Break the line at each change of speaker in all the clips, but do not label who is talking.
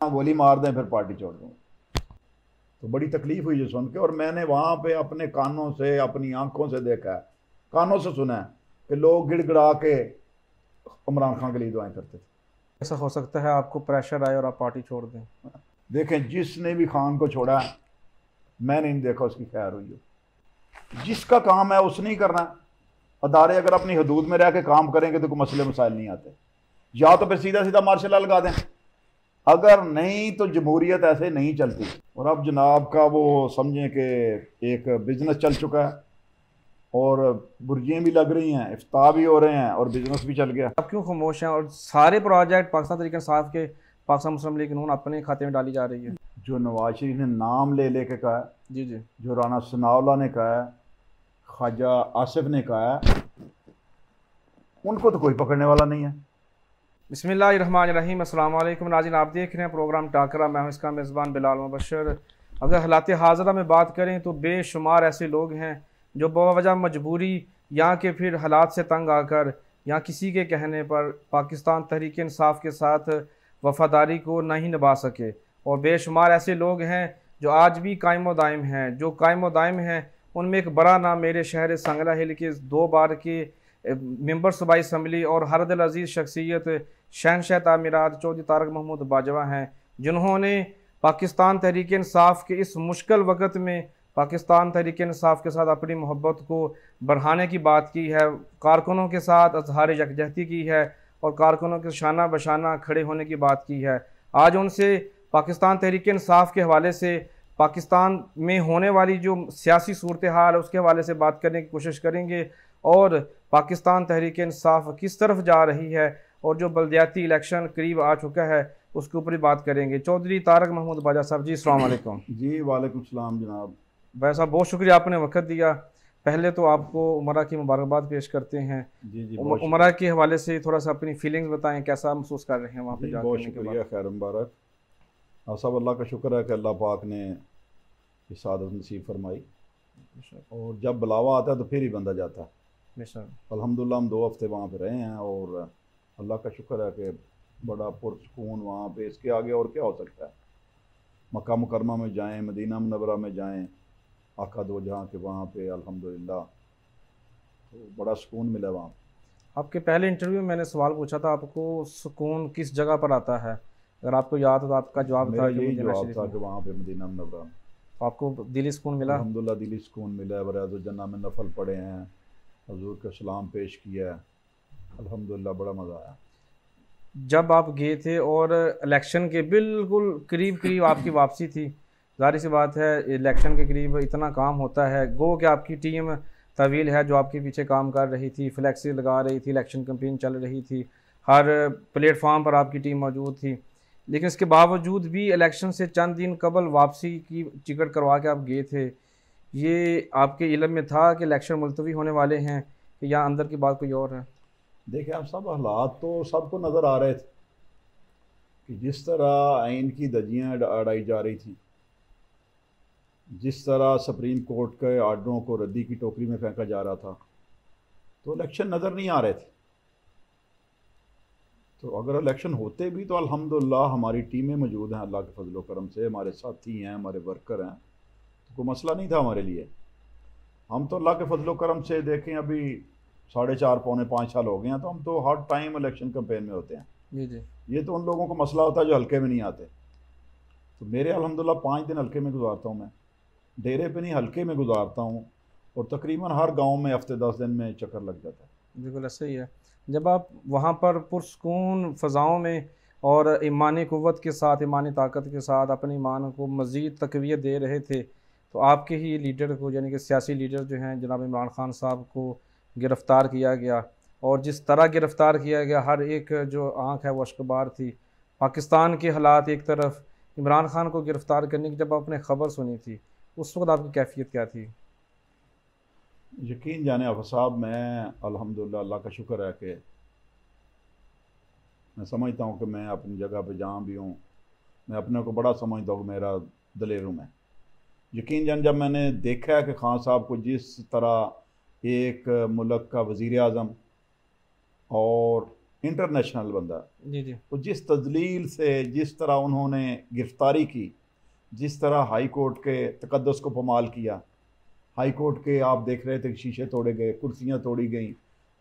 गोली मार दें फिर पार्टी छोड़ दूँ। तो बड़ी तकलीफ हुई जो सुन के, और मैंने वहाँ पे अपने कानों से, अपनी आंखों से देखा है, कानों से सुना है कि लोग गिड़गिड़ा के इमरान खान के लिए दुआएं करते थे।
ऐसा हो सकता है आपको प्रेशर आए और आप पार्टी छोड़ दें?
देखें, जिसने भी खान को छोड़ा है, मैंने नहीं देखा उसकी खैर हुई हो। जिसका काम है उसने ही करना है। अदारे अगर अपनी हदूद में रह के काम करेंगे तो कोई मसले मसाइल नहीं आते। या तो फिर सीधा सीधा मार्शल लॉ लगा दें, अगर नहीं तो जमहूरियत ऐसे नहीं चलती। और अब जनाब का वो समझें कि एक बिजनेस चल चुका है, और बुर्जियाँ भी लग रही हैं, इफ्ताह भी हो रहे हैं, और बिजनेस भी चल गया।
आप क्यों खामोश हैं और सारे प्रोजेक्ट पाकिस्तान तरीके इंसाफ के, पाकिस्तान मुस्लिम लीग नून अपने खाते में डाली जा रही है?
जो नवाज शरीफ ने नाम ले लेके कहा है,
जी जी।
जो राना सनाउल्लाह ने कहा है, ख्वाजा आसिफ ने कहा है, उनको तो कोई पकड़ने वाला नहीं है।
बिस्मिल्लाहिर्रहमानिर्रहीम। अस्सलाम वालेकुम नाज़रीन, आप देख रहे हैं प्रोग्राम टाकरा। मैं हूं इसका मेज़बान बिलाल मुबशर। अगर हालात हाज़िरा में बात करें तो बेशुमार ऐसे लोग हैं जो बवजह मजबूरी या के फिर हालात से तंग आकर या किसी के कहने पर पाकिस्तान तहरीक इंसाफ के साथ वफादारी को नहीं निभा सके, और बेशुमार ऐसे लोग हैं जो आज भी कायम व दायम हैं। जो कायम व दायम हैं उनमें एक बड़ा नाम मेरे शहर संगला हिल के 2 बार के मेंबर सूबाई असम्बली और हर दिल अजीज़ शख्सियत शहनशाह तामीरात चौधरी तारक महमूद बाजवा हैं, जिन्होंने पाकिस्तान तहरीक इंसाफ के इस मुश्किल वक़्त में पाकिस्तान तहरीक इंसाफ के साथ अपनी मोहब्बत को बढ़ाने की बात की है, कारकुनों के साथ अजहार यकजहती की है और कारकुनों के शाना बशाना खड़े होने की बात की है। आज उनसे पाकिस्तान तहरीक इंसाफ के हवाले से पाकिस्तान में होने वाली जो सियासी सूरत हाल है उसके हवाले से बात करने की कोशिश करेंगे, और पाकिस्तान तहरीक इंसाफ किस तरफ जा रही है और जो बल्दियाती इलेक्शन करीब आ चुका है उसके ऊपर ही बात करेंगे। चौधरी तारक महमूद बाजा साहब जी, अस्सलाम वालेकुम।
जी वालेकुम सलाम जनाब।
भाई साहब, बहुत शुक्रिया आपने वक्त दिया। पहले तो आपको उमरा की मुबारकबाद पेश करते हैं।
जी जी, बहुत
उमरा के हवाले से थोड़ा सा अपनी फीलिंग्स बताएं, कैसा महसूस कर रहे हैं वहाँ पे
जी,
जाकर
बहुत
के
शुक्रिया,
बाद?
खैर मुबारक। आप सब अल्लाह का शुक्र है कि अल्लाह पाक ने इस आदत नसीब फरमाई, और जब बुलावा आता है तो फिर ही बंदा जाता है।
बेशक।
अल्हम्दुलिल्लाह हम 2 हफ्ते वहाँ पे रहे हैं, और अल्लाह का शुक्र है कि बड़ा पुरसकून वहाँ पे, इसके आगे और क्या हो सकता है। मक्का मुकरमा में जाएं, मदीना मुनव्वरा में जाएं, आका दो जहाँ के वहाँ पे अल्हम्दुलिल्लाह, तो बड़ा सुकून मिला वहाँ पे।
आपके पहले इंटरव्यू में मैंने सवाल पूछा था आपको सुकून किस जगह पर आता है, अगर आपको याद हो तो आपका जवाब
मेरा
था कि
यही
मदीना
जवाब
शरीफ
था
में।
कि वहाँ पे मदीना मुनव्वरा में
तो आपको दिली सुकून मिला?
अल्हम्दुलिल्लाह दिली सुकून मिला है। बराज़ जन्ना में नफल पढ़े हैं, हजूर का सलाम पेश किया है, अल्हम्दुलिल्लाह बड़ा मज़ा आया।
जब आप गए थे और इलेक्शन के बिल्कुल करीब करीब आपकी वापसी थी, जाहिर सी बात है इलेक्शन के करीब इतना काम होता है, गो कि आपकी टीम तवील है जो आपके पीछे काम कर रही थी, फ्लैक्सी लगा रही थी, इलेक्शन कैंपेन चल रही थी, हर प्लेटफॉर्म पर आपकी टीम मौजूद थी। लेकिन इसके बावजूद भी इलेक्शन से चंद दिन कबल वापसी की टिकट करवा के आप गए थे। ये आपके इल्म में था कि इलेक्शन मुलतवी होने वाले हैं, कि या अंदर की बात कोई और है?
देखिए, आप सब हालात तो सबको नज़र आ रहे थे कि जिस तरह आइन की धज्जियाँ अड़ाई जा रही थी, जिस तरह सुप्रीम कोर्ट के आर्डरों को रद्दी की टोकरी में फेंका जा रहा था, तो इलेक्शन नज़र नहीं आ रहे थे। तो अगर इलेक्शन होते भी तो अल्हम्दुलिल्लाह हमारी टीमें मौजूद हैं, अल्लाह के फजल करम से हमारे साथी हैं, हमारे वर्कर हैं, तो कोई मसला नहीं था हमारे लिए। हम तो अल्लाह के फजल करम से देखें, अभी 4.5 पौने 5 साल हो गए हैं, तो हम तो हर टाइम इलेक्शन कैंपेन में होते हैं।
जी जी।
ये तो उन लोगों को मसला होता है जो हल्के में नहीं आते। तो मेरे अल्हम्दुलिल्लाह 5 दिन हल्के में गुजारता हूँ, मैं डेरे पे नहीं हल्के में गुजारता हूँ, और तकरीबन हर गांव में हफ्ते 10 दिन में चक्कर लग जाता है।
बिल्कुल ऐसा ही है। जब आप वहाँ पर पुरसकून फ़ज़ाओं में और ईमानी क़ुव्वत के साथ, ईमानी ताकत के साथ अपने ईमान को मज़ीद तक़वियत दे रहे थे, तो आपके ही लीडर को, यानी कि सियासी लीडर जो हैं जनाब इमरान खान साहब को गिरफ़्तार किया गया, और जिस तरह गिरफ़्तार किया गया हर एक जो आँख है वो अश्कबार थी। पाकिस्तान के हालात एक तरफ, इमरान खान को गिरफ़्तार करने की जब आपने ख़बर सुनी थी उस वक़्त आपकी कैफ़ियत क्या थी?
यकीन जाने आफा साहब, मैं अल्हम्दुलिल्लाह अल्लाह का शुक्र है कि मैं समझता हूँ कि मैं अपनी जगह पे जहाँ भी हूँ, मैं अपने को बड़ा समझता हूँ कि मेरा दलेर में। यकीन जान जब मैंने देखा है कि खान साहब को जिस तरह एक मुल्क का वज़ीर आज़म और इंटरनेशनल बंदा।
जी जी
तो जिस तजलील से, जिस तरह उन्होंने गिरफ्तारी की, जिस तरह हाई कोर्ट के तकद्दुस को पमाल किया, हाई कोर्ट के आप देख रहे थे शीशे तोड़े गए, कुर्सियां तोड़ी गई,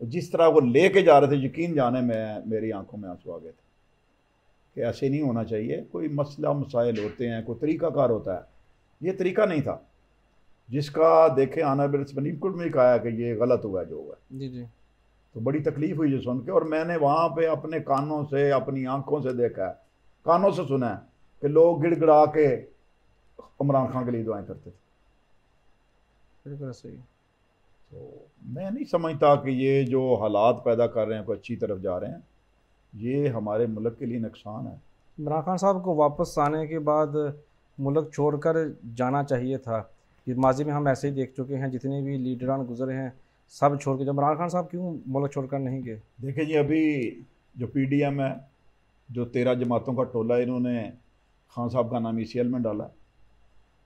और जिस तरह वो लेके जा रहे थे, यकीन जाने में मेरी आंखों में आंसू आ गए थे कि ऐसे नहीं होना चाहिए। कोई मसला मसाइल होते हैं, कोई तरीक़ाकार होता है, ये तरीका नहीं था जिसका देखे ऑनरेबल सुप्रीम कोर्ट में कहा कि ये गलत हुआ जो हुआ।
जी जी
तो बड़ी तकलीफ हुई जो सुन के, और मैंने वहाँ पे अपने कानों से, अपनी आंखों से देखा है, कानों से सुना है कि लोग गिड़गिड़ा के इमरान खान के लिए दुआएं करते थे।
बिल्कुल सही।
तो मैं नहीं समझता कि ये जो हालात पैदा कर रहे हैं कोई अच्छी तरफ जा रहे हैं, ये हमारे मुल्क के लिए नुकसान है।
इमरान खान साहब को वापस आने के बाद मुल्क छोड़कर जाना चाहिए था। कि माजी में हम ऐसे ही देख चुके हैं, जितने भी लीडरान गुजरे हैं सब छोड़ के। जब इमरान खान साहब क्यों मुल्क छोड़कर नहीं गए?
देखिए जी, अभी जो PDM है, जो 13 जमातों का टोला, इन्होंने खान साहब का नाम ECL में डाला,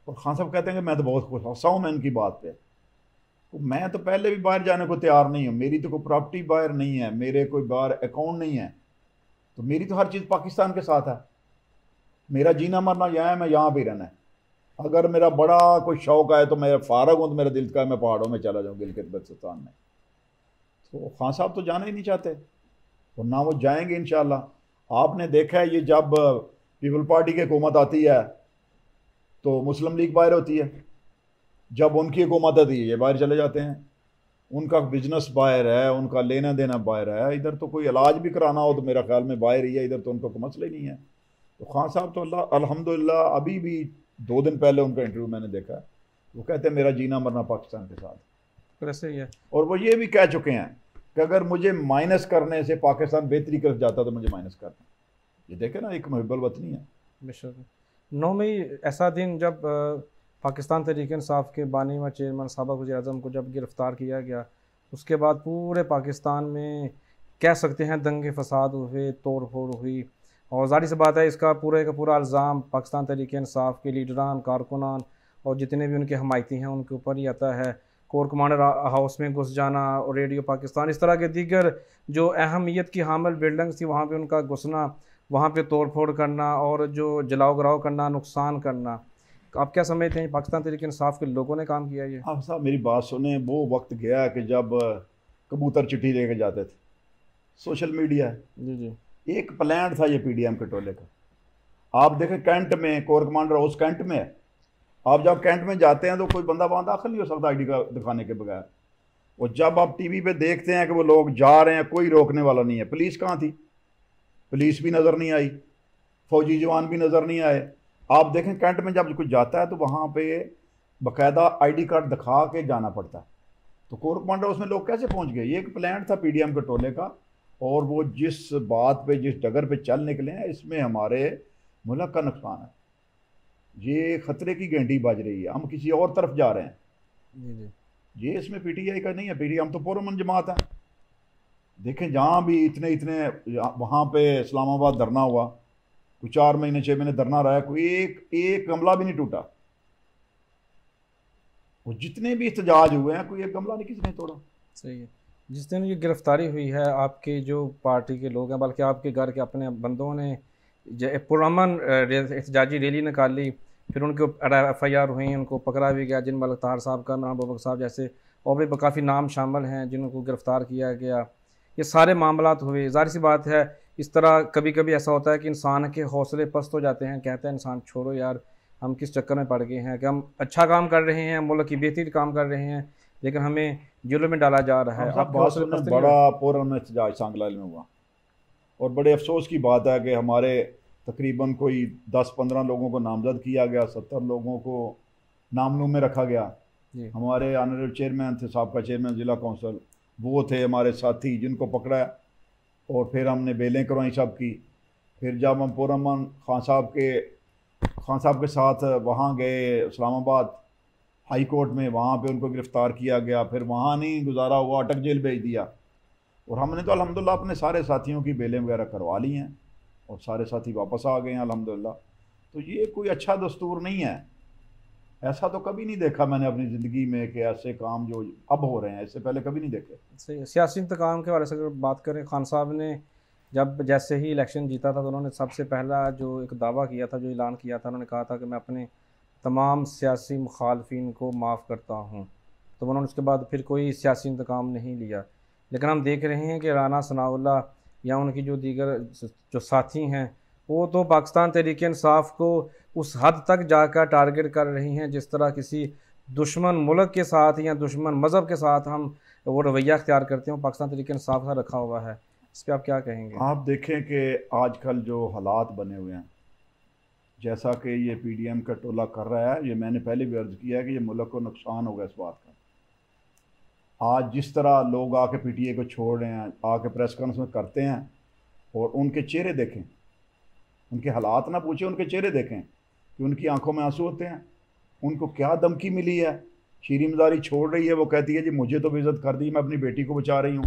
और खान साहब कहते हैं कि मैं तो बहुत खुश हंसा हूँ मैं इनकी बात पे। तो मैं तो पहले भी बाहर जाने को तैयार नहीं हूँ, मेरी तो कोई प्रॉपर्टी बाहर नहीं है, मेरे कोई बाहर अकाउंट नहीं है, तो मेरी तो हर चीज़ पाकिस्तान के साथ है। मेरा जीना मरना यहाँ है, मैं यहाँ भी रहना है। अगर मेरा बड़ा कोई शौक है तो मैं फारग हूँ, तो मेरा दिल का है मैं पहाड़ों में चला जाऊँ, गिलगित बल्तिस्तान में। तो खान साहब तो जाना ही नहीं चाहते, और ना वो जाएंगे इंशाल्लाह। आपने देखा है, ये जब पीपल पार्टी की हुकूमत आती है तो मुस्लिम लीग बाहर होती है, जब उनकी हुकूमत आती है ये बाहर चले जाते हैं। उनका बिजनेस बाहर है, उनका लेना देना बाहर है, इधर तो कोई इलाज भी कराना हो तो मेरा ख्याल में बाहर ही है, इधर तो उनका कोई मसला ही नहीं है। तो खान साहब तो अल्लाह अल्हम्दुलिल्लाह, अभी भी 2 दिन पहले उनका इंटरव्यू मैंने देखा, वो कहते हैं मेरा जीना मरना पाकिस्तान के साथ।
फिर ऐसे ही है।
और वो ये भी कह चुके हैं कि अगर मुझे माइनस करने से पाकिस्तान बेहतरी कर जाता तो मुझे माइनस करना। ये देखे ना, एक मुहिब्बुल वतनी है।
बेशक 9 मई ऐसा दिन जब पाकिस्तान तहरीक इंसाफ के बानी व चेयरमैन साबिक़ वज़ीर-ए-आज़म को जब गिरफ़्तार किया गया, उसके बाद पूरे पाकिस्तान में कह सकते हैं दंगे फसाद हुए, तोड़ फोड़ हुई। और ज़ाहिर सी बात है, इसका पूरे का पूरा इल्ज़ाम पाकिस्तान तहरीक इंसाफ के लीडरान, कारकुनान और जितने भी उनके हमायती हैं उनके ऊपर ही आता है। कोर कमांडर हाउस में घुस जाना और रेडियो पाकिस्तान, इस तरह के दीगर जो अहमियत की हामिल बिल्डिंग्स थी वहाँ पे उनका घुसना, वहाँ पे तोड़ फोड़ करना और जो जलाओ गिराओ करना, नुकसान करना। आप क्या समझते हैं, पाकिस्तान तहरीक इंसाफ के लोगों ने काम किया ये?
आप साहब मेरी बात सुने, वो वक्त गया कि जब कबूतर चिट्ठी लेके जाते थे, सोशल मीडिया है।
जी जी
एक प्लान था ये PDM के टोले का। आप देखें कैंट में, कोर कमांडर हाउस कैंट में है। आप जब कैंट में जाते हैं तो कोई बंदा वहाँ दाखिल नहीं हो सकता ID का दिखाने के बगैर। और जब आप TV पे देखते हैं कि वो लोग जा रहे हैं, कोई रोकने वाला नहीं है। पुलिस कहाँ थी? पुलिस भी नज़र नहीं आई, फौजी जवान भी नज़र नहीं आए। आप देखें कैंट में जब कुछ जाता है तो वहाँ पे बाकायदा ID कार्ड दिखा के जाना पड़ता है। तो कोर कमांडर उसमें लोग कैसे पहुँच गए? ये एक प्लान था PDM के टोले का, और वो जिस बात पे, जिस डगर पे चल निकले हैं, इसमें हमारे मुल्क का नुकसान है। ये खतरे की घंटी बज रही है, हम किसी और तरफ जा रहे हैं।
जी जी
ये इसमें PTI का नहीं है, PTI हम तो पुरअमन जमात है। देखें जहाँ भी इतने वहाँ पे इस्लामाबाद धरना हुआ, कोई 4 महीने 6 महीने धरना रहा है, कोई एक गमला भी नहीं टूटा। वो जितने भी एहतजाज हुए हैं, कोई एक गमला नहीं किसी ने तोड़ा।
सही है। जिस दिन ये गिरफ्तारी हुई है, आपके जो पार्टी के लोग हैं, बल्कि आपके घर के अपने बंदों ने पुरअमन एहतजाजी रैली निकाली, फिर उनके FIR हुई, उनको पकड़ा भी गया। जिन मलिक ताहर साहब का, इमरान बबक साहब जैसे और भी काफ़ी नाम शामिल हैं जिनको गिरफ़्तार किया गया। ये सारे मामलात हुए। ज़ाहिर सी बात है, इस तरह कभी कभी ऐसा होता है कि इंसान के हौसले पस्त हो जाते हैं। कहता है इंसान छोड़ो यार, हम किस चक्कर में पड़ गए हैं कि हम अच्छा काम कर रहे हैं, मुल्क की बेहतरी काम कर रहे हैं, लेकिन हमें जेलों में डाला जा रहा है। आप हौसले पस्त नहीं
बड़ा पुरअमन एहतजाज सांगलाल में हुआ, और बड़े अफसोस की बात है कि हमारे तकरीबन कोई 10-15 लोगों को नामजद किया गया, 70 लोगों को नामनूम में रखा गया।
जी
हमारे ऑनरेबल चेयरमैन थे, साहब का चेयरमैन ज़िला कौंसिल, वो थे हमारे साथी जिनको पकड़ा, और फिर हमने बेलें करवाई सब की। फिर जब हम पुरअमन खान साहब के साथ वहाँ गए इस्लामाबाद हाई कोर्ट में, वहाँ पे उनको गिरफ़्तार किया गया। फिर वहाँ नहीं गुजारा हुआ, अटक जेल भेज दिया। और हमने तो अल्हम्दुलिल्लाह अपने सारे साथियों की बेलें वगैरह करवा ली हैं, और सारे साथी वापस आ गए हैं अल्हम्दुलिल्लाह। तो ये कोई अच्छा दस्तूर नहीं है। ऐसा तो कभी नहीं देखा मैंने अपनी ज़िंदगी में कि ऐसे काम जो अब हो रहे हैं, इससे पहले कभी नहीं देखे।
सही है। सियासी इंतकाम के हवाले से अगर बात करें, खान साहब ने जब जैसे ही इलेक्शन जीता था तो उन्होंने सबसे पहला जो एक दावा किया था, जो ऐलान किया था, उन्होंने कहा था कि मैं अपने तमाम सियासी मुखालफिन को माफ़ करता हूँ। तो उन्होंने उसके बाद फिर कोई सियासी इंतकाम नहीं लिया। लेकिन हम देख रहे हैं कि राना सनाउल्लाह या उनकी जो दीगर जो साथी हैं वो तो पाकिस्तान तहरीक इंसाफ को उस हद तक जाकर टारगेट कर रही हैं जिस तरह किसी दुश्मन मुल्क के साथ या दुश्मन मज़हब के साथ हम वो रवैया अख्तियार करते हैं, पाकिस्तान तहरीक इंसाफ का रखा हुआ है। इस पर आप क्या कहेंगे?
आप देखें कि आजकल जो हालात बने हुए हैं, जैसा कि ये पीडीएम का टोला कर रहा है, ये मैंने पहले भी अर्ज़ किया है कि ये मुल्क को नुकसान होगा इस बात का। आज जिस तरह लोग आके पीटीए को छोड़ रहे हैं, आके प्रेस कॉन्फ्रेंस करते हैं और उनके चेहरे देखें, उनके हालात ना पूछें, उनके चेहरे देखें कि उनकी आंखों में आंसू होते हैं। उनको क्या धमकी मिली है? शीरी मज़ारी छोड़ रही है, वो कहती है जी मुझे तो बेइज्जत कर दी, मैं अपनी बेटी को बचा रही हूँ।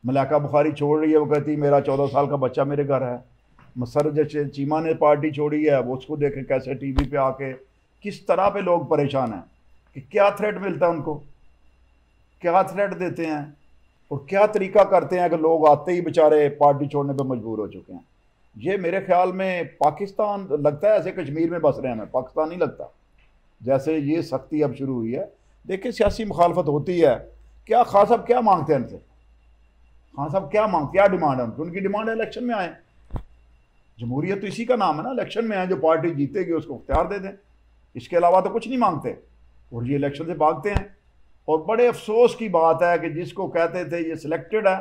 मलाइका बुखारी छोड़ रही है, वो कहती है मेरा 14 साल का बच्चा मेरे घर है। मसरत चीमा ने पार्टी छोड़ी है, वो उसको देखें कैसे टीवी पे आके किस तरह पे लोग परेशान हैं कि क्या थ्रेट मिलता है उनको, क्या थ्रेट देते हैं और क्या तरीका करते हैं कि लोग आते ही बेचारे पार्टी छोड़ने पे मजबूर हो चुके हैं। ये मेरे ख्याल में पाकिस्तान लगता है ऐसे कश्मीर में बस रहे हैं, हमें पाकिस्तान नहीं लगता। जैसे ये सख्ती अब शुरू हुई है, देखिए सियासी मुखालफत होती है, क्या खान साहब क्या मांगते हैं इनसे? खान साहब क्या मांगते, क्या डिमांड है उनकी? उनकी डिमांड है इलेक्शन में आए। जमहूरियत तो इसी का नाम है ना, इलेक्शन में आए, जो पार्टी जीतेगी उसको इख्तियार दे दें। इसके अलावा तो कुछ नहीं मांगते और ये इलेक्शन से भागते हैं। और बड़े अफसोस की बात है कि जिसको कहते थे ये सिलेक्टेड है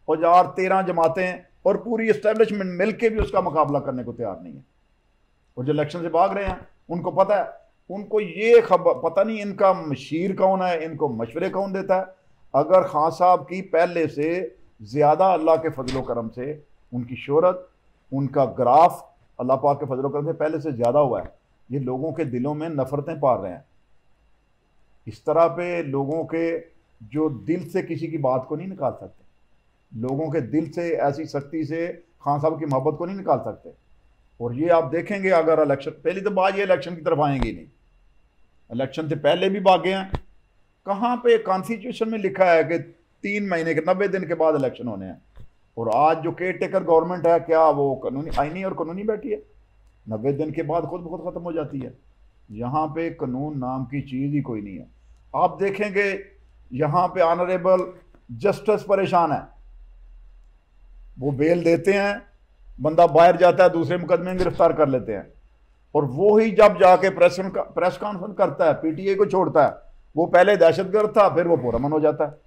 और यार 13 जमातें और पूरी इस्टेब्लिशमेंट मिल के भी उसका मुकाबला करने को तैयार नहीं है, और जो इलेक्शन से भाग रहे हैं उनको पता है, उनको ये खबर पता नहीं इनका मशीर कौन है, इनको मशवरे कौन देता है। अगर खान साहब की पहले से ज़्यादा अल्लाह के फजलो करम से उनकी शोहरत, उनका ग्राफ अल्लाह पाक के फजलो करम से पहले से ज़्यादा हुआ है। ये लोगों के दिलों में नफ़रतें पाल रहे हैं। इस तरह पे लोगों के जो दिल से किसी की बात को नहीं निकाल सकते, लोगों के दिल से ऐसी सख्ती से खान साहब की मोहब्बत को नहीं निकाल सकते। और ये आप देखेंगे अगर इलेक्शन, पहली तो बात ये इलेक्शन की तरफ आएंगे नहीं, इलेक्शन से पहले भी भागे हैं। कहाँ पे कॉन्स्टिट्यूशन में लिखा है कि 3 महीने के 90 दिन के बाद इलेक्शन होने हैं? और आज जो केयर टेकर गवर्नमेंट है, क्या वो कानूनी आईनी और कानूनी बैठी है? 90 दिन के बाद खुद बहुत ख़त्म हो जाती है। यहाँ पे कानून नाम की चीज़ ही कोई नहीं है। आप देखेंगे यहाँ पे ऑनरेबल जस्टिस परेशान है, वो बेल देते हैं, बंदा बाहर जाता है, दूसरे मुकदमे में गिरफ्तार कर लेते हैं, और वो ही जब जाके प्रेस कॉन्फ्रेंस करता है, पीटीए को छोड़ता है, वो पहले दहशतगर्द था, फिर वो पुरअमन हो जाता है।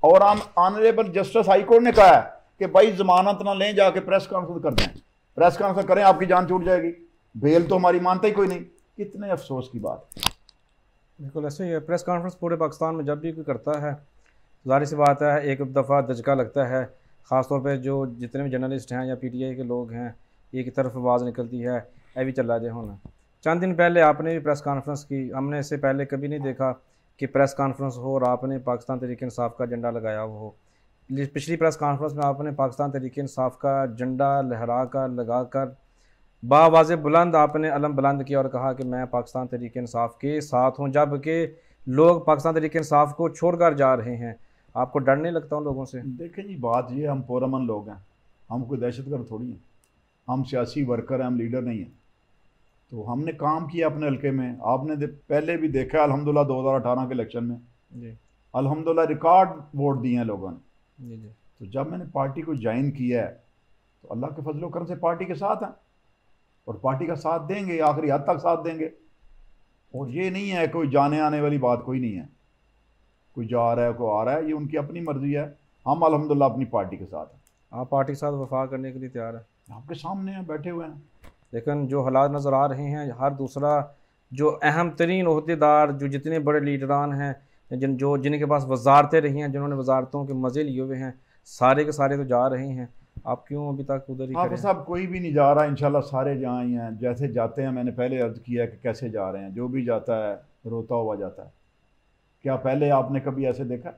और ऑनरेबल जस्टिस हाई कोर्ट ने कहा है कि भाई जमानत ना लें, जाके प्रेस कॉन्फ्रेंस कर दें, प्रेस कॉन्फ्रेंस करें, आपकी जान छूट जाएगी, बेल तो हमारी मानता ही कोई नहीं। कितने अफसोस की बात है।
बिल्कुल ऐसे ही है। प्रेस कॉन्फ्रेंस पूरे पाकिस्तान में जब भी कोई करता है, जाहिर सी बात है एक दफ़ा दचका लगता है, ख़ासतौर पे जो जितने भी जर्नलिस्ट हैं या पीटीआई के लोग हैं, एक तरफ आवाज़ निकलती है ए भी चला जाए होना। चंद दिन पहले आपने भी प्रेस कॉन्फ्रेंस की, हमने इससे पहले कभी नहीं देखा कि प्रेस कॉन्फ्रेंस हो और आपने पाकिस्तान तहरीक इंसाफ का झंडा लगाया हुआ हो। पिछली प्रेस कॉन्फ्रेंस में आपने पाकिस्तान तहरीक इंसाफ का झंडा लहरा कर लगा कर बावाज़ बुलंद आपने अलम बुलंद किया और कहा कि मैं पाकिस्तान तहरीक इंसाफ के साथ हूँ, जबकि लोग पाकिस्तान तहरीक इंसाफ को छोड़कर जा रहे हैं। आपको डर नहीं लगता उन लोगों से?
देखें जी, बात ये, हम पुरअमन लोग हैं, हम कोई दहशतगर्द थोड़ी हैं, हम सियासी वर्कर हैं, हम लीडर नहीं हैं। तो हमने काम किया अपने हल्के में। आपने पहले भी देखा अल्हम्दुलिल्लाह 2018 के इलेक्शन में
जी
अल्हम्दुलिल्लाह रिकॉर्ड वोट दिए हैं लोगों ने।
जी जी।
तो जब मैंने पार्टी को ज्वाइन किया है तो अल्लाह के फजलो करम से पार्टी के साथ हैं और पार्टी का साथ देंगे, आखिरी हद तक साथ देंगे। और ये नहीं है कोई जाने आने वाली बात, कोई नहीं है, कोई जा रहा है कोई आ रहा है, ये उनकी अपनी मर्जी है। हम अल्हम्दुलिल्लाह अपनी पार्टी के साथ हैं।
आप पार्टी के साथ वफा करने के लिए तैयार हैं?
आपके सामने हैं, बैठे हुए हैं।
लेकिन जो हालात नज़र आ रहे हैं, हर दूसरा जो अहम तरीन ओहदेदार, जो जितने बड़े लीडरान हैं, जिनके पास वजारतें रही हैं, जिन्होंने वजारतों के मज़े लिए हुए हैं, सारे के सारे तो जा रहे हैं। आप क्यों अभी तक उधर ही खड़े हैं?
साहब कोई भी नहीं जा रहा, इंशाल्लाह सारे जहाँ ही हैं। जैसे जाते हैं, मैंने पहले अर्ज किया कि कैसे जा रहे हैं, जो भी जाता है रोता हुआ जाता है। क्या पहले आपने कभी ऐसे देखा?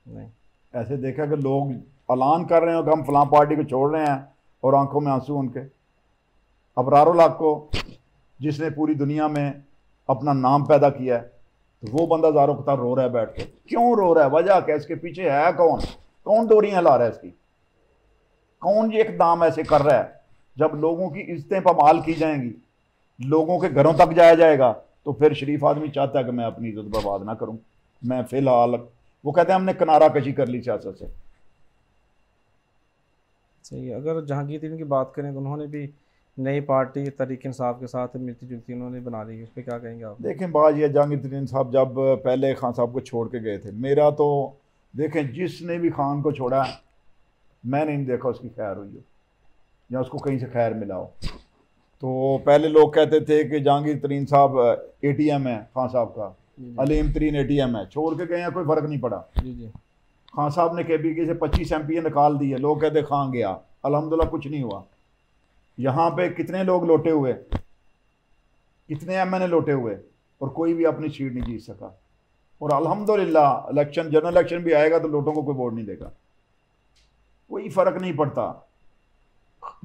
नहीं।
ऐसे देखा कि लोग ऐलान कर रहे हो कि हम फलां पार्टी को छोड़ रहे हैं और आंखों में आंसू उनके। अबरारुल हक को, जिसने पूरी दुनिया में अपना नाम पैदा किया है, तो वो बंदा ज़ारो कतार रो रहा है बैठ के। क्यों रो रहा है? वजह क्या? इसके पीछे है कौन? कौन डोरियां ला रहा है इसकी? कौन ये इकदाम ऐसे कर रहा है? जब लोगों की इज्जतें पामाल की जाएंगी, लोगों के घरों तक जाया जाएगा, तो फिर शरीफ आदमी चाहता है कि मैं अपनी इज्जत बर्बाद ना करूं। मैं फिलहाल, वो कहते हैं हमने किनारा कशी कर ली सियासत से।
सही है। अगर जहांगीर तरीन की बात करें तो उन्होंने भी नई पार्टी तहरीक इंसाफ के साथ मिलती जुलती उन्होंने बना ली है, उस पर क्या कहेंगे आप?
देखें बात ये, जहांगीर तरीन साहब जब पहले खान साहब को छोड़ के गए थे, मेरा तो देखें जिसने भी खान को छोड़ा मैंने नहीं देखा उसकी खैर हुई हो या उसको कहीं से खैर मिला हो। तो पहले लोग कहते थे कि जहांगीर तरीन साहब एटीएम है खान साहब का, अलीम तरीन एटीएम है, छोड़ के गए हैं कोई फ़र्क नहीं पड़ा।
जी जी।
खान साहब ने केबीके से 25 एमपी निकाल दिए, लोग कहते खान गया, अल्हम्दुलिल्लाह कुछ नहीं हुआ। यहाँ पे कितने लोग लोटे हुए, कितने एमएनए लोटे हुए, और कोई भी अपनी सीट नहीं जीत सका। और अल्हम्दुलिल्लाह इलेक्शन, जनरल इलेक्शन भी आएगा तो लोटों को कोई वोट नहीं देगा, कोई फ़र्क नहीं पड़ता।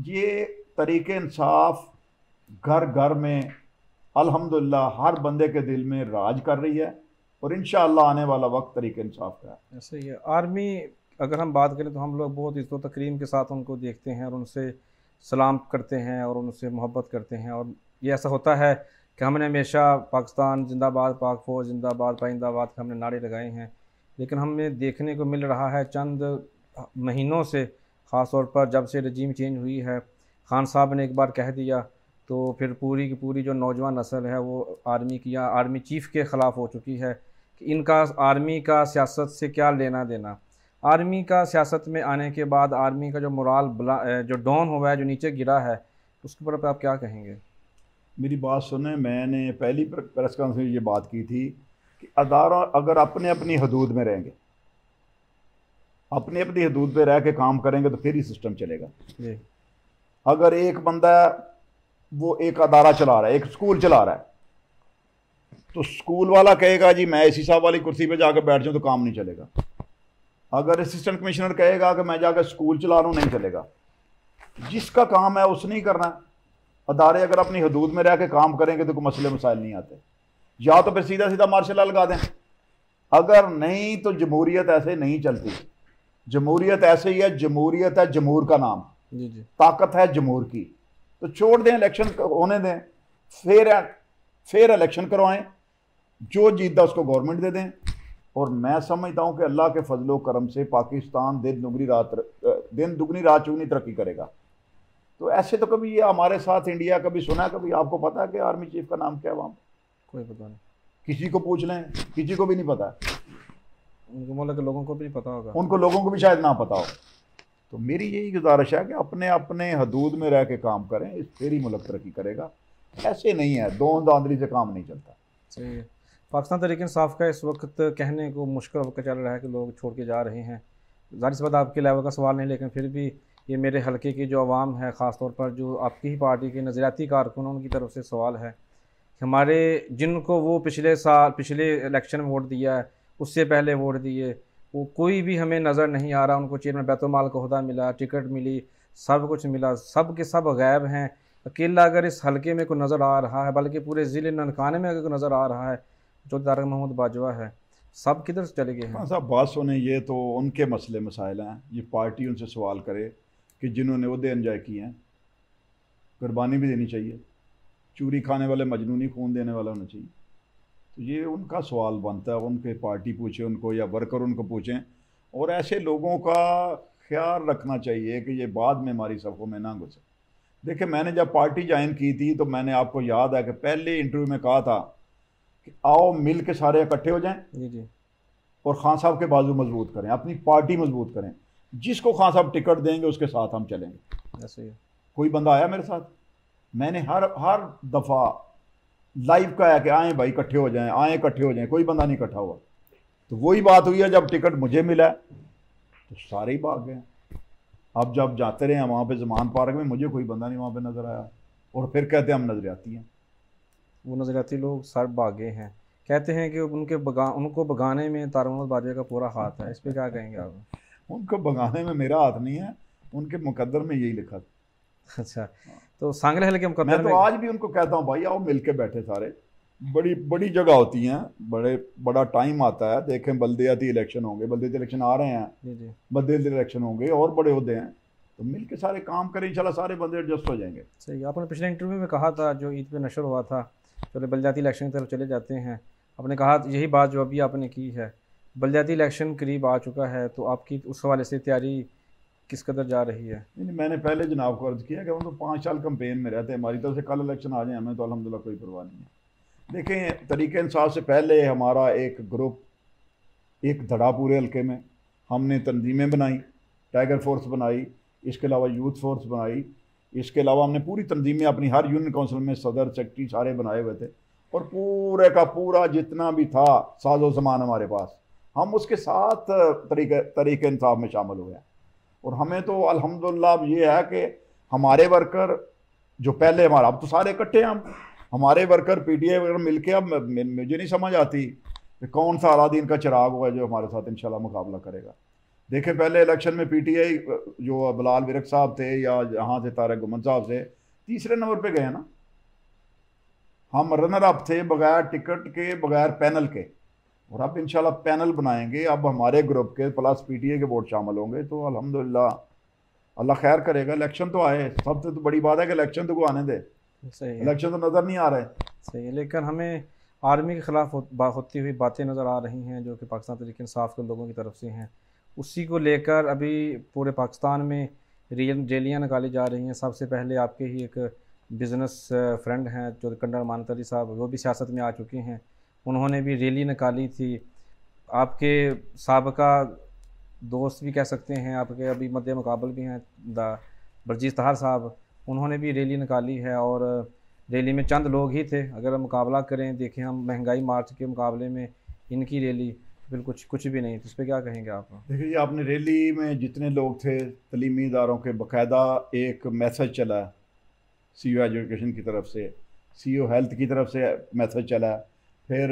ये तरीके इंसाफ घर घर में अल्हम्दुलिल्लाह हर बंदे के दिल में राज कर रही है, और इंशाअल्लाह आने वाला वक्त तरीके इंसाफ का है।
ऐसे ही है। आर्मी अगर हम बात करें तो हम लोग बहुत इज़्ज़त व तकरीम के साथ उनको देखते हैं और उनसे सलाम करते हैं और उनसे मोहब्बत करते हैं। और ये ऐसा होता है कि हमने हमेशा पाकिस्तान जिंदाबाद, पाक फ़ौज जिंदाबाद, पाइंदाबाद के हमने नारे लगाए हैं। लेकिन हमें देखने को मिल रहा है चंद महीनों से, ख़ास तौर पर जब से रजीम चेंज हुई है, खान साहब ने एक बार कह दिया तो फिर पूरी की पूरी जो नौजवान नस्ल है वो आर्मी की या आर्मी चीफ़ के ख़िलाफ़ हो चुकी है कि इनका आर्मी का सियासत से क्या लेना देना। आर्मी का सियासत में आने के बाद आर्मी का जो मोराल जो डाउन हुआ है, जो नीचे गिरा है, उसके ऊपर आप क्या कहेंगे?
मेरी बात सुने, मैंने पहली प्रेस कॉन्फ्रेंस में ये बात की थी कि अदारा अगर अपने अपनी हदूद में रहेंगे, अपनी अपनी हदूद पे रह के काम करेंगे तो फिर ही सिस्टम चलेगा
जी।
अगर एक बंदा वो एक अदारा चला रहा है, एक स्कूल चला रहा है, तो स्कूल वाला कहेगा जी मैं इसी साहब वाली कुर्सी पे जाकर बैठ जाऊं तो काम नहीं चलेगा। अगर असिस्टेंट कमिश्नर कहेगा कि मैं जाकर स्कूल चला रहा हूं, नहीं चलेगा। जिसका काम है उसने ही करना है। अदारे अगर अपनी हदूद में रह के काम करेंगे तो कोई मसले मसाइल नहीं आते। या तो फिर सीधा सीधा मार्शल लॉ लगा दें, अगर नहीं तो जमहूरियत ऐसे नहीं चलती। जमहूरियत ऐसे ही है, जमहूरियत है जमहूर का नाम,
जी जी।
ताकत है जमहूर की। तो छोड़ दें, इलेक्शन होने दें, फिर इलेक्शन करवाएं, जो जीतता उसको गवर्नमेंट दे दें। और मैं समझता हूं कि अल्लाह के फजलो करम से पाकिस्तान दिन दुगनी रात चुगनी तरक्की करेगा। तो ऐसे तो कभी ये हमारे साथ इंडिया कभी सुना है? कभी आपको पता है कि आर्मी चीफ का नाम क्या है वहाँ?
कोई पता नहीं।
किसी को पूछ लें, किसी को भी नहीं पता है।
उनको मुल्क के लोगों को भी नहीं पता होगा,
उनको लोगों को भी शायद ना पता हो। तो मेरी यही गुजारिश है कि अपने अपने हदूद में रह के काम करें, इस फिर ही मुल्क तरक्की करेगा। ऐसे नहीं है, दो दांदली से काम नहीं चलता।
सही है। पाकिस्तान तहरीक इंसाफ का इस वक्त कहने को मुश्किल वक्त चल रहा है कि लोग छोड़ के जा रहे हैं। ज़ाहिर सी बात आपके लेवल का सवाल नहीं, लेकिन फिर भी ये मेरे हलके की जो आवाम है, ख़ास तौर पर जो आपकी ही पार्टी के नज़रियाती कारकुन, उनकी तरफ से सवाल है कि हमारे जिनको वो पिछले इलेक्शन में वोट दिया है, उससे पहले वोट दिए, वो कोई भी हमें नज़र नहीं आ रहा। उनको चेयरमैन बैतुल माल का ओहदा मिला, टिकट मिली, सब कुछ मिला, सब के सब गायब हैं। अकेला अगर इस हलके में कोई नज़र आ रहा है, बल्कि पूरे ज़िले ननकाने में अगर कोई नज़र आ रहा है, जो तारक महमूद बाजवा है, सब किधर से चले गए हैं?
हाँ साहब, बात सुने, ये तो उनके मसले मसाइल हैं। ये पार्टी उनसे सवाल करे कि जिन्होंने उहदे एंजॉय किए हैं, कुर्बानी भी देनी चाहिए। चूरी खाने वाले मजनूनी खून देने वाला होना चाहिए। तो ये उनका सवाल बनता है, उनके पार्टी पूछे उनको या वर्कर उनको पूछें। और ऐसे लोगों का ख्याल रखना चाहिए कि ये बाद में हमारी सफ़ों में ना घुसे। देखिए, मैंने जब पार्टी ज्वाइन की थी तो मैंने, आपको याद है कि पहले इंटरव्यू में कहा था कि आओ मिल के सारे इकट्ठे हो जाएं
जी जी।
और खान साहब के बाजू मजबूत करें, अपनी पार्टी मजबूत करें। जिसको खान साहब टिकट देंगे उसके साथ हम चलेंगे।
ऐसे ही है।
कोई बंदा आया मेरे साथ? मैंने हर दफ़ा लाइव कहा है कि आएँ भाई इकट्ठे हो जाएं, आएँ इकट्ठे हो जाएं। कोई बंदा नहीं इकट्ठा हुआ। तो वही बात हुई है, जब टिकट मुझे मिला तो सारे ही भाग गए। अब जब जाते रहे हैं वहाँ पे ज़मान पार्क में, मुझे कोई बंदा नहीं वहाँ पे नज़र आया। और फिर कहते हैं हम नज़रियाती हैं।
वो नज़रियाती लोग सर भागे हैं, कहते हैं कि उनको भगाने में तारक महमूद बाजवा का पूरा हाथ है। इस पर क्या कहेंगे आप?
उनको भगाने में मेरा हाथ नहीं है, उनके मुकद्दर में यही लिखा था।
अच्छा, तो सांगले हल्के के
मैं
मुकद्दर
तो
में
आज भी उनको कहता हूँ भाई आओ मिल के बैठे सारे। बड़ी बड़ी जगह होती हैं, बड़ा टाइम आता है। देखें बल्दियाती इलेक्शन होंगे, बल्दियाती इलेक्शन आ रहे हैं,
जी जी।
बल्दियाती इलेक्शन होंगे और बड़े होते हैं। तो मिल के सारे काम करें, इंशाल्लाह सारे बंदे एडजस्ट हो जाएंगे।
सही। आपने पिछले इंटरव्यू में कहा था, जो ईद पे नशर हुआ था, चलो बलदियाती इलेक्शन की तरफ चले जाते हैं, आपने कहा यही बात जो अभी आपने की है, बलदियाती इलेक्शन करीब आ चुका है, तो आपकी उस हवाले से तैयारी किस कदर जा रही है?
नहीं, मैंने पहले जनाब को अर्ज़ किया कि हम तो 5 साल कैंपेन में रहते हैं, हमारी तरफ से कल इलेक्शन आ जाए हमें तो अल्हम्दुलिल्लाह कोई परवाह नहीं है। देखें, तरीके इंसाफ से पहले हमारा एक ग्रुप, एक धड़ा पूरे हल्के में हमने तंजीमें बनाई, टाइगर फोर्स बनाई, इसके अलावा यूथ फोर्स बनाई, इसके अलावा हमने पूरी तंजीमें अपनी हर यूनियन काउंसिल में सदर सेक्रेटरी सारे बनाए हुए थे, और पूरे का पूरा जितना भी था साजो सामान हमारे पास, हम उसके साथ तरीके इंसाफ में शामिल हुए हैं। और हमें तो अल्हम्दुलिल्लाह ये है कि हमारे वर्कर जो पहले हमारा, अब तो सारे इकट्ठे हैं, हमारे वर्कर पीटीआई वगैरह मिलके, अब मुझे नहीं समझ आती कि कौन सा अलादीन का चिराग हुआ जो हमारे साथ इंशाल्लाह मुकाबला करेगा। देखें, पहले इलेक्शन में पीटीआई जो बिलाल विरक साहब थे या यहाँ से तारिक गुमन साहब से तीसरे नंबर पे गए ना, हम रनर अप थे बगैर टिकट के, बगैर पैनल के, और अब इंशाल्लाह पैनल बनाएंगे, अब हमारे ग्रुप के प्लस पीटीआई के वोट शामिल होंगे, तो अल्हम्दुलिल्लाह अल्लाह खैर करेगा। इलेक्शन तो आए, सबसे तो बड़ी बात है कि इलेक्शन तो को आने दे।
सही है।
इलेक्शन तो नज़र नहीं आ रहे।
सही है, लेकिन हमें आर्मी के ख़िलाफ़ होती हुई बातें नज़र आ रही हैं, जो कि पाकिस्तान तहरीक इंसाफ के लोगों की तरफ से हैं। उसी को लेकर अभी पूरे पाकिस्तान में रैलियाँ निकाली जा रही हैं। सबसे पहले आपके ही एक बिज़नेस फ्रेंड हैं जो कर्नल अमानत अली साहब, वो भी सियासत में आ चुके हैं, उन्होंने भी रैली निकाली थी। आपके साबका दोस्त भी कह सकते हैं, आपके अभी मद्दे मुकाबल भी हैं बरजीत ताहर साहब, उन्होंने भी रैली निकाली है, और रैली में चंद लोग ही थे। अगर हम मुकाबला करें, देखें हम महंगाई मार्च के मुकाबले में इनकी रैली बिल्कुल कुछ भी नहीं, तो इस पर क्या कहेंगे आप?
देखिए, आपने रैली में जितने लोग थे, तलीमी इदारों के बाकायदा एक मैसेज चला सीओ एजुकेशन की तरफ से, सीओ हेल्थ की तरफ से मैसेज चला, फिर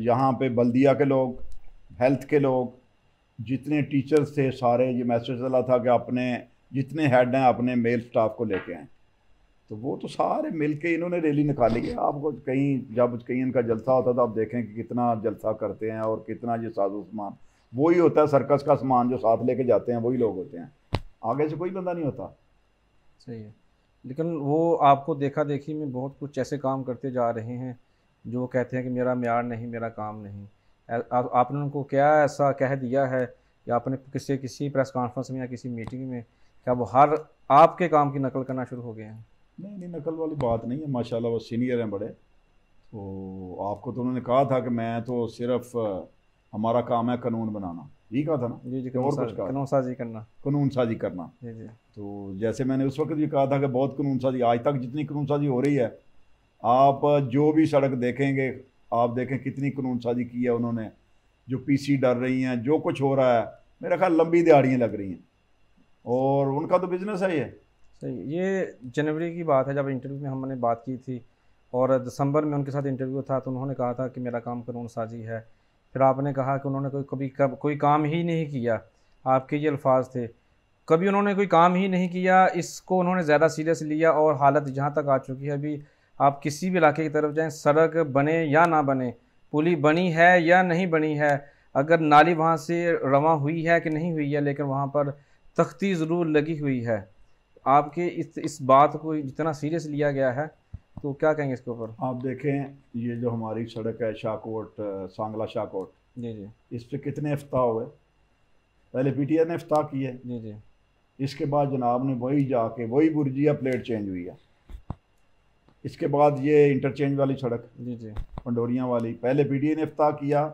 यहाँ पे बल्दिया के लोग, हेल्थ के लोग, जितने टीचर्स थे सारे, ये मैसेज चला था कि अपने जितने हेड हैं अपने मेल स्टाफ को लेके आएँ। तो वो तो सारे मिल के इन्होंने रैली निकाली है। आपको कहीं जब कहीं इनका जलसा होता था, आप देखें कि कितना जलसा करते हैं और कितना ये साजो सामान वही होता है, सर्कस का सामान जो साथ लेके जाते हैं वही लोग होते हैं, आगे से कोई बंदा नहीं होता।
सही है, लेकिन वो आपको देखा देखी में बहुत कुछ ऐसे काम करते जा रहे हैं जो कहते हैं कि मेरा म्यार नहीं, मेरा काम नहीं। आपने उनको क्या ऐसा कह दिया है या आपने किसी प्रेस कॉन्फ्रेंस में या किसी मीटिंग में क्या वो हर आपके काम की नकल करना शुरू हो गए हैं?
नहीं, नकल वाली बात नहीं है, माशाल्लाह वो सीनियर हैं बड़े। तो आपको तो उन्होंने कहा था कि मैं तो सिर्फ हमारा काम है कानून बनाना, यही कहा था ना?
जी जी,
और कुछ कहा?
कानून साजी करना।
कानून साजी करना,
जी जी।
तो जैसे मैंने उस वक्त भी कहा था कि बहुत कानून साजी, आज तक जितनी कानून साजी हो रही है, आप जो भी सड़क देखेंगे, आप देखें कितनी कानून साजी की है उन्होंने, जो पीसी डर रही हैं, जो कुछ हो रहा है, मेरा ख्याल लंबी दिहाड़ियाँ लग रही हैं, और उनका तो बिजनेस है ये।
सही। ये जनवरी की बात है जब इंटरव्यू में हमने बात की थी, और दिसंबर में उनके साथ इंटरव्यू था, तो उन्होंने कहा था कि मेरा काम कानून साजी है। फिर आपने कहा कि उन्होंने कोई काम ही नहीं किया, आपके ये अल्फाज थे, कभी उन्होंने कोई काम ही नहीं किया। इसको उन्होंने ज़्यादा सीरियस लिया, और हालत जहाँ तक आ चुकी है, अभी आप किसी भी इलाके की तरफ जाएँ, सड़क बने या ना बने, पुली बनी है या नहीं बनी है, अगर नाली वहाँ से रवां हुई है कि नहीं हुई है, लेकिन वहाँ पर तख्ती ज़रूर लगी हुई है। आपके इस बात को जितना सीरियस लिया गया है, तो क्या कहेंगे इसके ऊपर?
आप देखें, ये जो हमारी सड़क है शाहकोट, सांगला शाहकोट,
जी जी,
इस पे कितने इफ्ताह हुए, पहले पीटीआई ने इफ्ताह किए,
जी जी,
इसके बाद जनाब ने वही जाके वही बुर्जिया प्लेट चेंज हुई है। इसके बाद ये इंटरचेंज वाली सड़क,
जी जी,
पंडोरियाँ वाली, पहले पीटीआई ने इफ्ताह किया,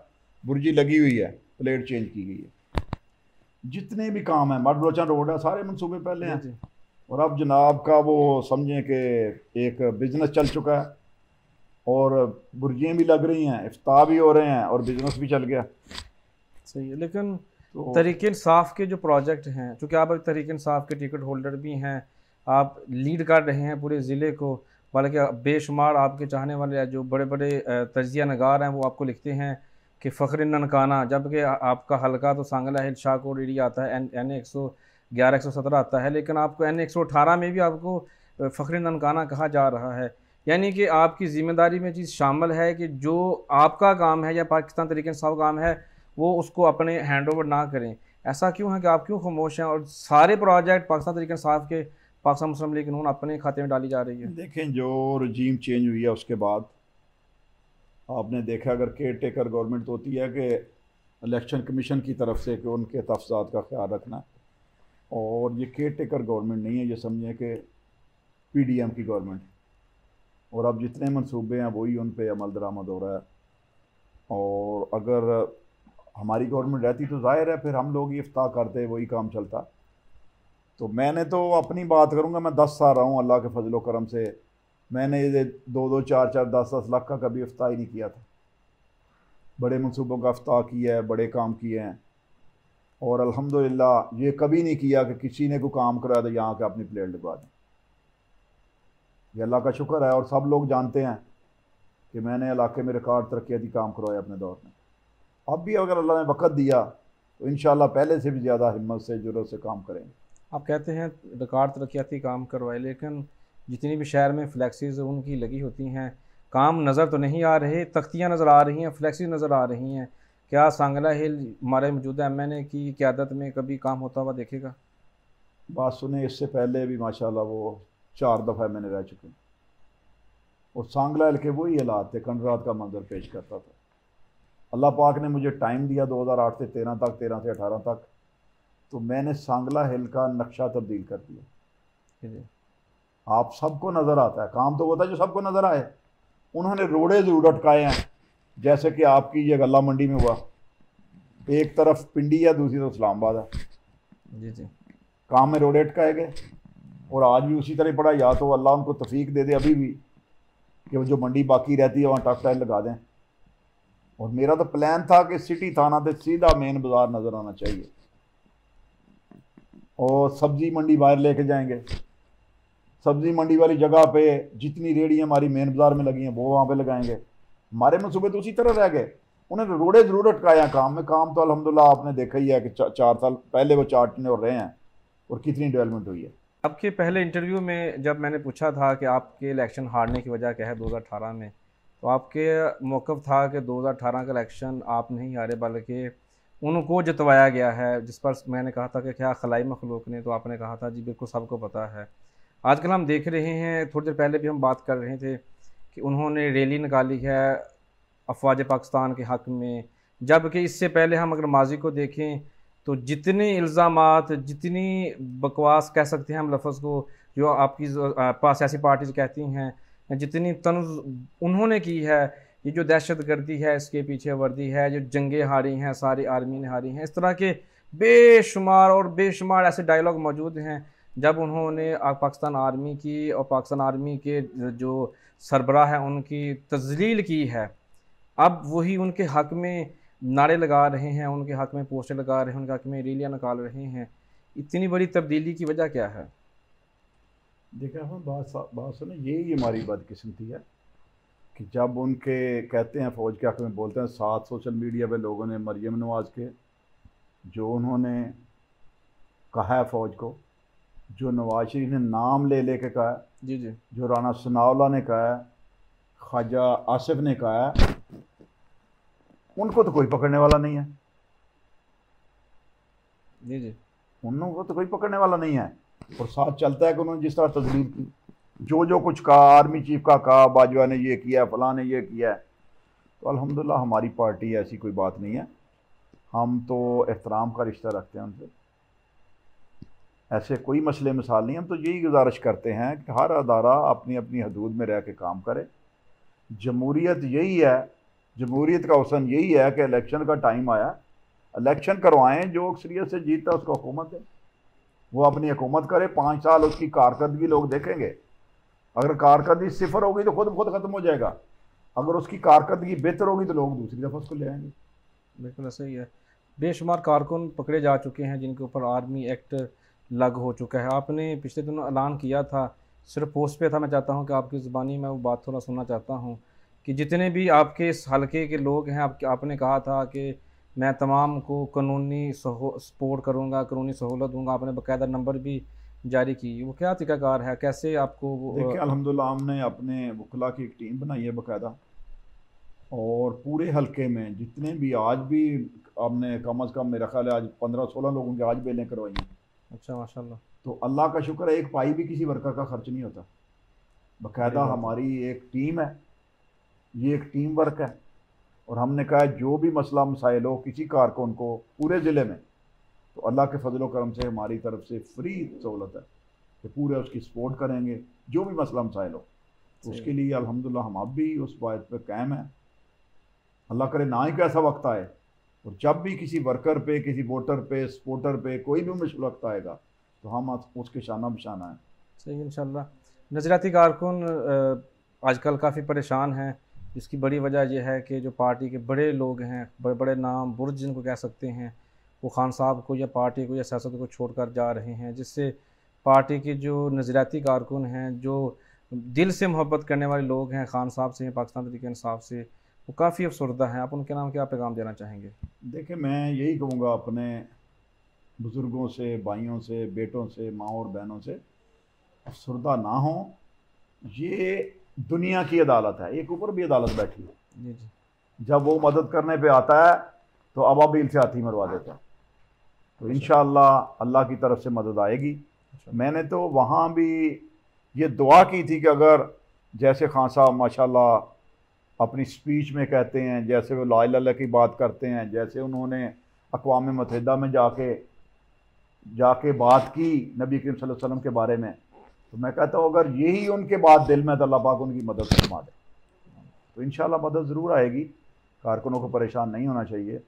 बुर्जी लगी हुई है, प्लेट चेंज की गई है। जितने भी काम है, मड बलोचन रोड है, सारे मनसूबे पहले हैं।
जी।
और अब जनाब का वो समझें कि एक बिज़नेस चल चुका है, और बुर्जियाँ भी लग रही हैं, इफ्ताह भी हो रहे हैं, और बिज़नेस भी चल गया।
सही है, लेकिन
तो
तहरीक इंसाफ के जो प्रोजेक्ट हैं, चूँकि आप तहरीक इंसाफ के टिकट होल्डर भी हैं, आप लीड कर रहे हैं पूरे ज़िले को, बल्कि बेशुमार आपके चाहने वाले जो बड़े बड़े तजिया नगार हैं, वो आपको लिखते हैं कि फ़ख्र ननकाना, जबकि आपका हल्का तो सांगला हिल शाहकोट एरिया आता है, NA 111 117 आता है, लेकिन आपको NA 118 में भी आपको फ़ख्र ननकाना कहा जा रहा है। यानी कि आपकी ज़िम्मेदारी में चीज़ शामिल है कि जो आपका काम है या पाकिस्तान तहरीक इंसाफ काम है, वो उसको अपने हैंड ओवर ना करें। ऐसा क्यों है कि आप क्यों खामोश हैं और सारे प्रोजेक्ट पाकिस्तान तहरीक इंसाफ के, पाकिस्तान मुस्लिम लीग नून अपने खाते में डाली जा रही है?
देखें, जो रजीम चेंज हुई है उसके बाद आपने देखा, अगर केयर टेकर गवर्नमेंट तो होती है कि इलेक्शन कमीशन की तरफ से कि उनके तहफ़्ज़ात का ख्याल रखना, और ये केयर टेकर गवर्नमेंट नहीं है, ये समझें कि PDM की गवर्नमेंट, और अब जितने मंसूबे हैं वही उन पे अमल दरामद हो रहा है। और अगर हमारी गवर्नमेंट रहती तो जाहिर है फिर हम लोग ही इफ्ताह करते, वही काम चलता। तो मैंने तो अपनी बात करूँगा, मैं 10 साल रहा हूँ अल्लाह के फजलो करम से, मैंने ये 2-2, 4-4, 10-10 लाख का कभी इफ्ताह ही नहीं किया था। बड़े मंसूबों का इफ्ताह किया है, बड़े काम किए हैं, और अल्हम्दुलिल्लाह ये कभी नहीं किया कि किसी ने कोई काम कराया तो यहाँ के अपनी प्लेट लगवा दें। ये अल्लाह का शुक्र है, और सब लोग जानते हैं कि मैंने इलाके में रिकॉर्ड तरक्याती काम करवाए अपने दौर में। अब भी अगर अल्लाह ने वक़्त दिया तो इंशाअल्लाह पहले से भी ज़्यादा हिम्मत से, जुर्रत से काम करेंगे।
आप कहते हैं रिकॉर्ड तरक्याती काम करवाए, लेकिन जितनी भी शहर में फ्लैक्सीज उनकी लगी होती हैं, काम नज़र तो नहीं आ रहे, तख्तियाँ नज़र आ रही हैं, फ्लैक्सीज नज़र आ रही हैं। क्या सांगला हिल हमारे मौजूदा MNA की क़यादत में कभी काम होता हुआ देखेगा?
बात सुने, इससे पहले भी माशाल्लाह वो 4 दफ़ा मैंने रह चुके हैं, और सांगला हिल के वही हालात थे, कंडरात का मंजर पेश करता था। अल्लाह पाक ने मुझे टाइम दिया 2008 से 13 तक, 13 से 18 तक, तो मैंने सांगला हिल का नक्शा तब्दील कर दिया।
जी।
आप सबको नज़र आता है, काम तो होता है जो सबको नज़र आए। उन्होंने रोड़े ज़रूर अटकाए हैं, जैसे कि आपकी ये गला मंडी में हुआ, एक तरफ पिंडी है, दूसरी तरफ इस्लामाबाद है।
जी जी।
काम में रोड़े अटकाए गए, और आज भी उसी तरह पड़ा। या तो अल्लाह उनको तौफीक दे दे अभी भी कि वो जो मंडी बाकी रहती है वहाँ टफ टाइल लगा दें। और मेरा तो प्लान था कि सिटी थाना से सीधा मेन बाज़ार नज़र आना चाहिए, और सब्ज़ी मंडी बाहर लेके जाएंगे। सब्ज़ी मंडी वाली जगह पे जितनी रेहड़ियाँ हमारी मेन बाज़ार में लगी हैं वो वहाँ पे लगाएंगे। हमारे मंसूबे तो उसी तरह रह गए। उन्होंने रोड़े ज़रूर अटकाया काम में। काम तो अल्हम्दुलिल्लाह आपने देखा ही है कि 4 साल पहले वो 4 टने हो रहे हैं, और कितनी डेवलपमेंट हुई है।
आपके पहले इंटरव्यू में जब मैंने पूछा था कि आपके इलेक्शन हारने की वजह क्या है 2018 में, तो आपके मौक़िफ़ था कि 2018 का इलेक्शन आप नहीं हारे बल्कि उनको जितवाया गया है, जिस पर मैंने कहा था कि क्या खलाई मखलूक ने, तो आपने कहा था जी बिल्कुल सबको पता है। आजकल हम देख रहे हैं, थोड़ी देर पहले भी हम बात कर रहे थे कि उन्होंने रैली निकाली है अफवाज पाकिस्तान के हक़ में, जबकि इससे पहले हम अगर माजी को देखें तो जितने इल्ज़ामात, जितनी बकवास कह सकते हैं हम लफ्ज़ को, जो आपकी सियासी पार्टीज़ कहती हैं, जितनी तंज़ उन्होंने की है, ये जो दहशतगर्दी है इसके पीछे वर्दी है, जो जंगें हारी हैं सारी आर्मी ने हारी हैं, इस तरह के बेशुमार ऐसे डायलॉग मौजूद हैं जब उन्होंने पाकिस्तान आर्मी की और पाकिस्तान आर्मी के जो सरबराह हैं उनकी तज़लील की है। अब वही उनके हक़ में नारे लगा रहे हैं, उनके हक़ में पोस्टर लगा रहे हैं, उनके हक़ में रैलियाँ निकाल रहे हैं। इतनी बड़ी तब्दीली की वजह क्या है?
देखिए, हम बात सुने, यही हमारी बदकिस्मती है कि जब उनके कहते हैं फ़ौज के हक़ में बोलते हैं, साथ सोशल मीडिया पे लोगों ने मरियम नवाज़ के जो उन्होंने कहा है फ़ौज को, जो नवाज शरीफ ने नाम ले लेके कहा है,
जी जी, जो
राना सनाउल्लाह ने कहा है, ख्वाजा आसिफ ने कहा है, उनको तो कोई पकड़ने वाला नहीं है।
जी जी,
उनको तो कोई पकड़ने वाला नहीं है। और साथ चलता है कि उन्होंने जिस तरह तस्लीम की, जो कुछ कहा, आर्मी चीफ का कहा, बाजवा ने ये किया, फलां ने ये किया है, तो अल्हम्दुलिल्लाह हमारी पार्टी ऐसी कोई बात नहीं है। हम तो एहतराम का रिश्ता रखते हैं उनसे, ऐसे कोई मसले मिसाल नहीं। हम तो यही गुजारिश करते हैं कि हर अदारा अपनी अपनी हदूद में रह के काम करे। जमहूरियत यही है, जमहूरियत का हुस्न यही है कि इलेक्शन का टाइम आया, इलेक्शन करवाएं, जो अक्सरियत से जीतता है उसको हुकूमत दें, वो अपनी हुकूमत करे। 5 साल उसकी कारकर्दगी लोग देखेंगे। अगर कारकर्दगी सिफर होगी तो खुद ख़त्म हो जाएगा, अगर उसकी कारकर्दगी बेहतर होगी तो लोग दूसरी दफ़ा उसको ले आएंगे।
बिल्कुल ऐसा ही है। बेशुमार कारकुन पकड़े जा चुके हैं जिनके ऊपर आर्मी एक्ट लागू हो चुका है। आपने पिछले दिनों ऐलान किया था, सिर्फ पोस्ट पे था, मैं चाहता हूं कि आपकी ज़ुबानी में वो बात थोड़ा सुनना चाहता हूं कि जितने भी आपके इस हलके के लोग हैं, आपने कहा था कि मैं तमाम को कानूनी सपोर्ट करूंगा, कानूनी सहूलत दूंगा। आपने बाकायदा नंबर भी जारी की, वो क्या तरीक़ाकार है, कैसे आपको?
देखिए, अल्हम्दुलिल्लाह हमने अपने वकला की एक टीम बनाई है बाकायदा, और पूरे हलके में जितने भी आज भी हमने कम अज़ कम मेरा ख्याल है आज 15-16 लोगों की आज बेलें करवाई हैं।
अच्छा, माशाल्लाह।
तो अल्लाह का शुक्र है, एक पाई भी किसी वर्कर का खर्च नहीं होता।
बड़ी
बाकायदा
बात है।
हमारी एक टीम है, ये एक टीम वर्क है। और हमने कहा है जो भी मसला मसाइल हो किसी कारकुन को पूरे ज़िले में, तो अल्लाह के फजल करम से हमारी तरफ से फ्री सहूलत है कि पूरे उसकी सपोर्ट करेंगे जो भी मसला मसाइल हो। तो
सही
उसके
है।
लिए अल्हम्दुलिल्लाह हम अब भी उस बात पर कायम हैं। अल्लाह करे ना ही कोई ऐसा वक्त आए, और जब भी किसी वर्कर पे, किसी वोटर पे, सपोर्टर पे कोई भी मुश्किल वक्त आएगा तो हम उसके शाना बशाना है।
सही है, इंशाल्लाह। नज़रियाती कारकुन आजकल काफ़ी परेशान हैं, जिसकी बड़ी वजह यह है कि जो पार्टी के बड़े लोग हैं, बड़े बड़े नाम बुर्ज जिनको कह सकते हैं, वो खान साहब को या पार्टी को या सियासत को छोड़कर जा रहे हैं, जिससे पार्टी के जो नज़रियाती कारकुन हैं, जो दिल से मोहब्बत करने वाले लोग हैं खान साहब से, पाकिस्तान तहरीक इंसाफ से, वो काफ़ी अफसरदा हैं। आप उनके नाम क्या पैगाम देना चाहेंगे?
देखिए, मैं यही कहूँगा अपने बुज़ुर्गों से, भाइयों से, बेटों से, माँ और बहनों से, अफसरदा ना हो। ये दुनिया की अदालत है, एक ऊपर भी अदालत बैठी है।
जी जी।
जब वो मदद करने पे आता है तो अबाबील से हाथी मरवा देता है। तो इंशाअल्लाह अल्लाह की तरफ से मदद आएगी। मैंने तो वहाँ भी ये दुआ की थी कि अगर जैसे खान साहब माशाल्लाह अपनी स्पीच में कहते हैं, जैसे वो ला इलाहा इल्लल्लाह की बात करते हैं, जैसे उन्होंने अक़वाम मुत्तहिदा में जाके बात की नबी करीम सल्लल्लाहु अलैहि वसल्लम के बारे में, तो मैं कहता हूँ अगर यही उनके बाद दिल में तो अल्लाह पाक उनकी मदद फरमा दे, तो इंशाअल्लाह मदद ज़रूर आएगी। कारकुनों को परेशान नहीं होना चाहिए।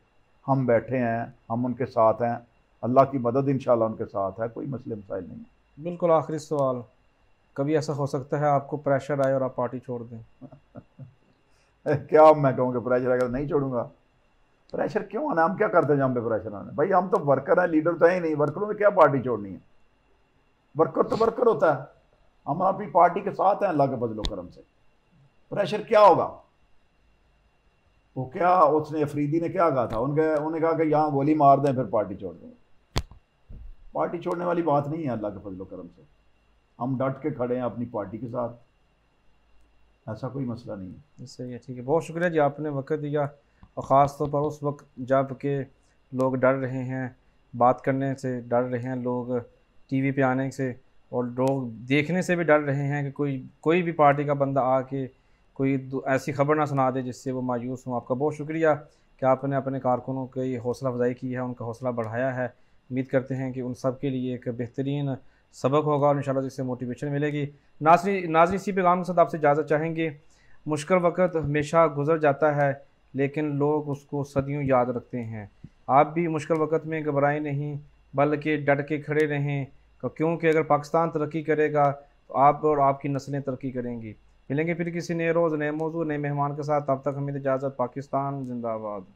हम बैठे हैं, हम उनके साथ हैं, अल्लाह की मदद इंशाअल्लाह उनके साथ है, कोई मसले मसाइल नहीं है।
बिल्कुल। आखिरी सवाल, कभी ऐसा हो सकता है आपको प्रेशर आए और आप पार्टी छोड़ दें?
क्या मैं कहूँ कि प्रेशर अगर नहीं छोड़ूंगा? प्रेशर क्यों आना? हम क्या करते हैं जहाँ पे प्रेशर आना? भाई हम तो वर्कर हैं, लीडर तो है ही नहीं। वर्करों ने क्या पार्टी छोड़नी है? वर्कर तो वर्कर होता है। हम अपनी पार्टी के साथ हैं अल्लाह के फजल करम से। प्रेशर क्या होगा? वो क्या, उसने अफरीदी ने क्या कहा था? उन्होंने कहा कि यहाँ गोली मार दें फिर पार्टी छोड़ दें। पार्टी छोड़ने वाली बात नहीं है अल्लाह के फजल करम से। हम डट के खड़े हैं अपनी पार्टी के साथ, ऐसा कोई मसला नहीं है।
सही है, ठीक है। बहुत शुक्रिया जी, आपने वक्त दिया, और ख़ास तौर पर उस वक्त जब के लोग डर रहे हैं, बात करने से डर रहे हैं लोग, टीवी पे आने से, और लोग देखने से भी डर रहे हैं कि कोई भी पार्टी का बंदा आके कोई ऐसी खबर ना सुना दे जिससे वो मायूस हों। आपका बहुत शुक्रिया कि आपने अपने कारकुनों की हौसला अफजाई की है, उनका हौसला बढ़ाया है। उम्मीद करते हैं कि उन सब के लिए एक बेहतरीन सबक होगा और इंशाल्लाह जिससे मोटिवेशन मिलेगी। नाज़रीन इसी पैगाम के साथ आपसे इजाज़त चाहेंगे। मुश्किल वक़्त हमेशा गुज़र जाता है, लेकिन लोग उसको सदियों याद रखते हैं। आप भी मुश्किल वक़्त में घबराएं नहीं, बल्कि डट के खड़े रहें, क्योंकि अगर पाकिस्तान तरक्की करेगा तो आप और आपकी नस्लें तरक्की करेंगी। मिलेंगे फिर किसी नए रोज़, नए मौजू, नए मेहमान के साथ। तब तक हमें इजाज़त। पाकिस्तान जिंदाबाद।